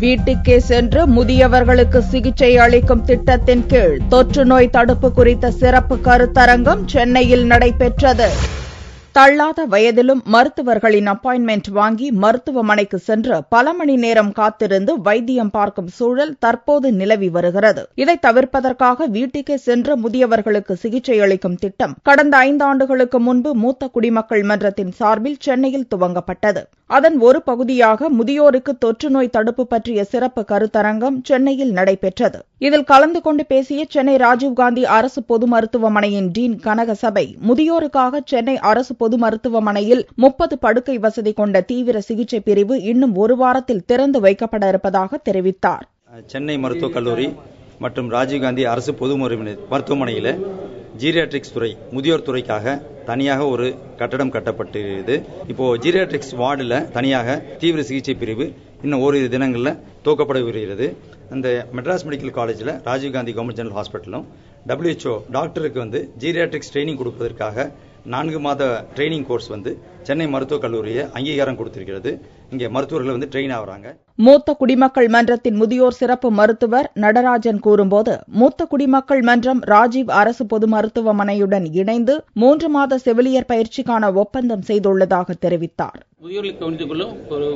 வீட்டுக்கே சென்று முதியவர்களுக்கு சிகிச்சை அளிக்கும் திட்டத்தின் கீழ் தொற்று நோய் தடுப்பு குறித்த சிறப்பு கருத்தரங்கம் சென்னையில் நடைபெற்றது. தள்ளாத வயதிலும் மருத்துவர்களின் அப்பாயின்மெண்ட் வாங்கி மருத்துவமனைக்கு சென்று பல மணி நேரம் காத்திருந்து வைத்தியம் பார்க்கும் சூழல் தற்போது நிலவி வருகிறது. இதை தவிர்ப்பதற்காக வீட்டுக்கே சென்று முதியவர்களுக்கு சிகிச்சை அளிக்கும் திட்டம் கடந்த 5 ஆண்டுகளுக்கு முன்பு மூத்த குடிமக்கள் மன்றத்தின் சார்பில் சென்னையில் துவங்கப்பட்டது. அதன் ஒரு பகுதியாக முதியோருக்கு தொற்று நோய் தடுப்பு பற்றிய சிறப்பு கருத்தரங்கம் சென்னையில் நடைபெற்றது. இதில் கலந்து கொண்டு பேசிய சென்னை ராஜீவ்காந்தி அரசு பொது மருத்துவமனையின் டீன் கனகசபை, முதியோருக்காக சென்னை அரசு பொது மருத்துவமனையில் 30 படுக்கை வசதி கொண்ட தீவிர சிகிச்சை பிரிவு இன்னும் ஒரு வாரத்தில் திறந்து வைக்கப்பட இருப்பதாக தெரிவித்தார். சென்னை மருத்துவக் கல்லூரி மற்றும் ராஜீவ்காந்தி அரசு பொது மருத்துவமனையில் ஜீரியாட்ரிக்ஸ் துறை, முதியோர் துறைக்காக தனியாக ஒரு கட்டடம் கட்டப்பட்டிருக்கிறது. இப்போ ஜீரியாட்ரிக்ஸ் வார்டில் தனியாக தீவிர சிகிச்சை பிரிவு இன்னும் ஓரிரு தினங்களில் துவக்கப்பட வருகிறது. அந்த மெட்ராஸ் மெடிக்கல் காலேஜில் ராஜீவ்காந்தி கவர்மெண்ட் ஜெனரல் ஹாஸ்பிட்டலும் WHO டாக்டருக்கு ஜீரியாட்ரிக்ஸ் ட்ரைனிங் கொடுப்பதற்காக 4 மாத ட்ரைனிங் கோர்ஸ் சென்னை மருத்துவக் கல்லூரியை அங்கீகாரம் கொடுத்திருக்கிறது. இங்கே மருத்துவர்கள் ட்ரெயின் ஆகிறாங்க. மூத்த குடிமக்கள் மன்றத்தின் முதியோர் சிறப்பு மருத்துவர் நடராஜன் கூறும்போது, மூத்த குடிமக்கள் மன்றம் ராஜீவ் அரசு பொது மருத்துவமனையுடன் இணைந்து 3 மாத செவிலியர் பயிற்சிக்கான ஒப்பந்தம் செய்துள்ளதாக தெரிவித்தார். முதியோர்களை கவனித்துக் கொள்ளும் ஒரு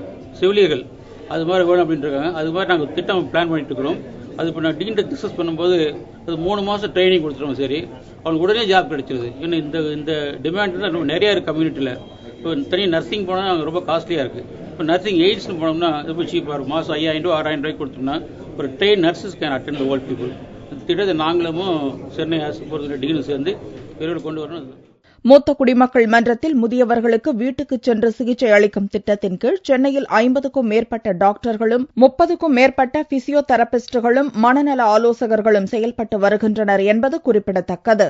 செவிலியர்கள் அது மாதிரி வேணும் அப்படின்னு இருக்காங்க. அது மாதிரி நாங்கள் திட்டம் பிளான் பண்ணிட்டு இருக்கிறோம். அது இப்போ நான் டீன்ட்ட டிஸ்கஸ் பண்ணும்போது அது 3 மாதம் ட்ரைனிங் கொடுத்துருவோம். சரி, அவங்களுக்கு உடனே ஜாப் கிடைச்சிருது. இன்னும் இந்த டிமாண்ட் தான் நிறையா இருக்குது கம்யூனிட்டியில். இப்போ தனியாக நர்சிங் போனால் ரொம்ப காஸ்ட்லியாக இருக்குது. இப்போ நர்சிங் எய்ட்ஸ்னு போனோம்னா ரொம்ப சீப்பாக இருக்கும். மாதம் 5000 ரூபா 6000 ரூபாய்க்கு கொடுத்தோம்னா ஒரு train nurses can attend the old people. அந்த திட்டத்தை நாங்களும் சென்னை அரசு பொறுத்த டீனும் சேர்ந்து விரைவில் கொண்டு வரணும். மூத்த குடிமக்கள் மன்றத்தில் முதியவர்களுக்கு வீட்டுக்கு சென்று சிகிச்சை அளிக்கும் திட்டத்தின் கீழ் சென்னையில் 50க்கும் மேற்பட்ட டாக்டர்களும் 30க்கும் மேற்பட்ட பிசியோதெரபிஸ்டுகளும் மனநல ஆலோசகர்களும் செயல்பட்டு வருகின்றனர் என்பது குறிப்பிடத்தக்கது.